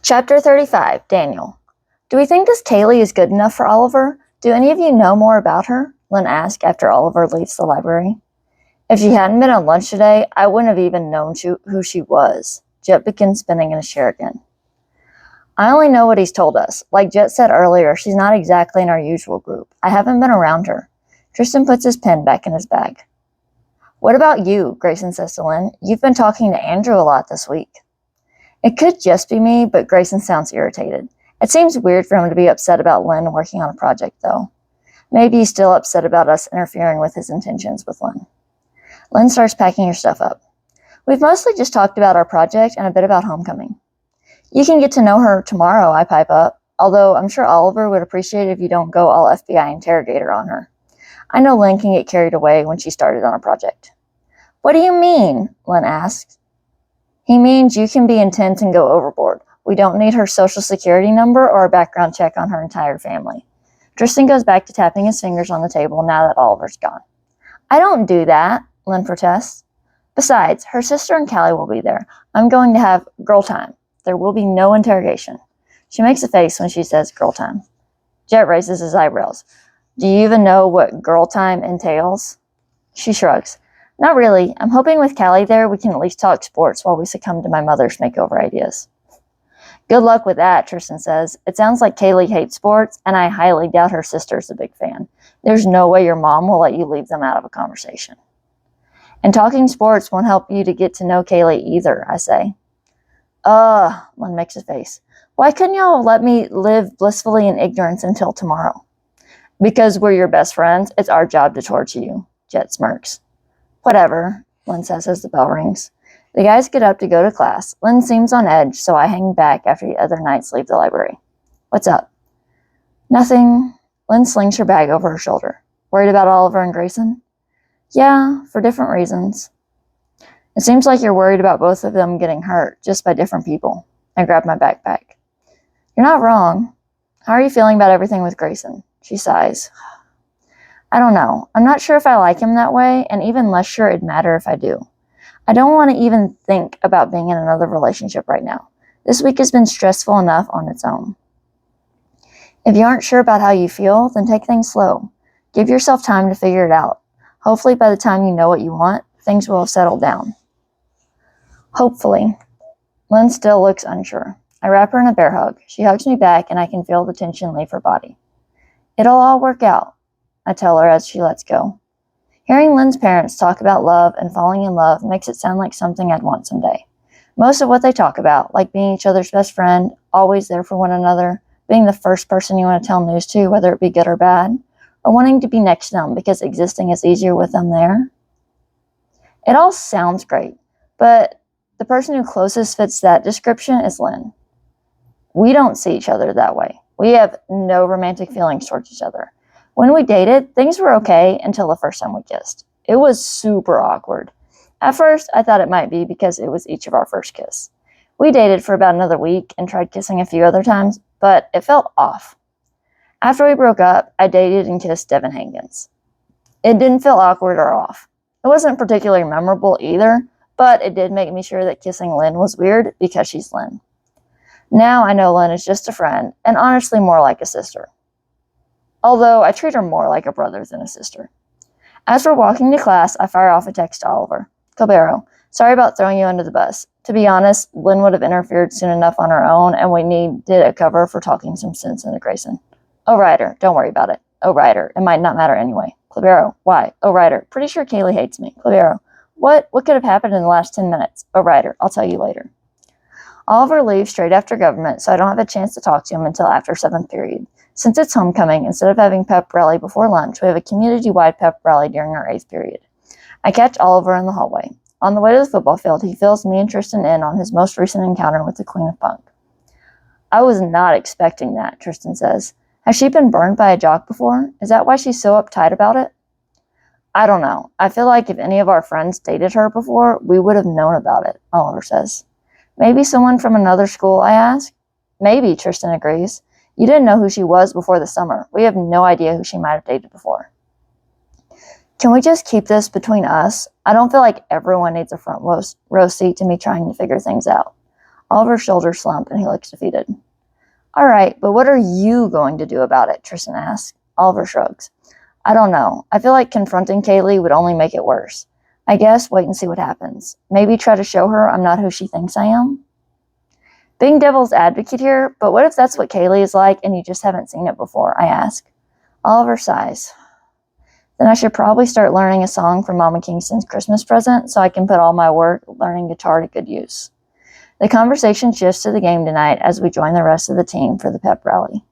Chapter 35, Daniel. Do we think this Kaylee is good enough for Oliver? Do any of you know more about her? Lynn asks after Oliver leaves the library. If she hadn't been on lunch today, I wouldn't have even known who she was. Jet begins spinning in his chair again. I only know what he's told us. Like Jet said earlier, she's not exactly in our usual group. I haven't been around her. Tristan puts his pen back in his bag. What about you? Grayson says to Lynn. You've been talking to Andrew a lot this week. It could just be me, but Grayson sounds irritated. It seems weird for him to be upset about Lynn working on a project, though. Maybe he's still upset about us interfering with his intentions with Lynn. Lynn starts packing her stuff up. We've mostly just talked about our project and a bit about homecoming. You can get to know her tomorrow, I pipe up, although I'm sure Oliver would appreciate it if you don't go all FBI interrogator on her. I know Lynn can get carried away when she started on a project. What do you mean? Lynn asks. He means you can be intense and go overboard. We don't need her social security number or a background check on her entire family. Tristan goes back to tapping his fingers on the table now that Oliver's gone. I don't do that, Lynn protests. Besides, her sister and Callie will be there. I'm going to have girl time. There will be no interrogation. She makes a face when she says girl time. Jet raises his eyebrows. Do you even know what girl time entails? She shrugs. Not really. I'm hoping with Callie there we can at least talk sports while we succumb to my mother's makeover ideas. Good luck with that, Tristan says. It sounds like Kaylee hates sports, and I highly doubt her sister's a big fan. There's no way your mom will let you leave them out of a conversation. And talking sports won't help you to get to know Kaylee either, I say. Lynn makes a face. Why couldn't y'all let me live blissfully in ignorance until tomorrow? Because we're your best friends, it's our job to torture you, Jet smirks. Whatever, Lynn says as the bell rings. The guys get up to go to class. Lynn seems on edge, so I hang back after the other knights leave the library. What's up? Nothing. Lynn slings her bag over her shoulder. Worried about Oliver and Grayson? Yeah, for different reasons. It seems like you're worried about both of them getting hurt, just by different people. I grab my backpack. You're not wrong. How are you feeling about everything with Grayson? She sighs. I don't know. I'm not sure if I like him that way, and even less sure it'd matter if I do. I don't want to even think about being in another relationship right now. This week has been stressful enough on its own. If you aren't sure about how you feel, then take things slow. Give yourself time to figure it out. Hopefully by the time you know what you want, things will have settled down. Hopefully. Lynn still looks unsure. I wrap her in a bear hug. She hugs me back, and I can feel the tension leave her body. It'll all work out, I tell her as she lets go. Hearing Lynn's parents talk about love and falling in love makes it sound like something I'd want someday. Most of what they talk about, like being each other's best friend, always there for one another, being the first person you want to tell news to, whether it be good or bad, or wanting to be next to them because existing is easier with them there. It all sounds great, but the person who closest fits that description is Lynn. We don't see each other that way. We have no romantic feelings towards each other. When we dated, things were okay until the first time we kissed. It was super awkward. At first, I thought it might be because it was each of our first kiss. We dated for about another week and tried kissing a few other times, but it felt off. After we broke up, I dated and kissed Devin Hankins. It didn't feel awkward or off. It wasn't particularly memorable either, but it did make me sure that kissing Lynn was weird because she's Lynn. Now I know Lynn is just a friend, and honestly more like a sister. Although I treat her more like a brother than a sister. As we're walking to class, I fire off a text to Oliver. Cabero, sorry about throwing you under the bus. To be honest, Lynn would have interfered soon enough on her own, and we needed a cover for talking some sense into Grayson. Oh, Ryder, don't worry about it. Oh, Ryder, it might not matter anyway. Cabero, why? Oh, Ryder, pretty sure Kaylee hates me. Cabero, what could have happened in the last 10 minutes? Oh, Ryder, I'll tell you later. Oliver leaves straight after government, so I don't have a chance to talk to him until after 7th period. Since it's homecoming, instead of having pep rally before lunch, we have a community-wide pep rally during our 8th period. I catch Oliver in the hallway. On the way to the football field, he fills me and Tristan in on his most recent encounter with the Queen of Punk. I was not expecting that, Tristan says. Has she been burned by a jock before? Is that why she's so uptight about it? I don't know. I feel like if any of our friends dated her before, we would have known about it, Oliver says. Maybe someone from another school, I ask. Maybe, Tristan agrees. You didn't know who she was before the summer. We have no idea who she might have dated before. Can we just keep this between us? I don't feel like everyone needs a front row seat to me trying to figure things out. Oliver's shoulders slump and he looks defeated. All right, but what are you going to do about it? Tristan asks. Oliver shrugs. I don't know. I feel like confronting Kaylee would only make it worse. I guess wait and see what happens. Maybe try to show her I'm not who she thinks I am. Being devil's advocate here, but what if that's what Kaylee is like and you just haven't seen it before? I ask. Oliver sighs. Then I should probably start learning a song from Mama Kingston's Christmas present so I can put all my work learning guitar to good use. The conversation shifts to the game tonight as we join the rest of the team for the pep rally.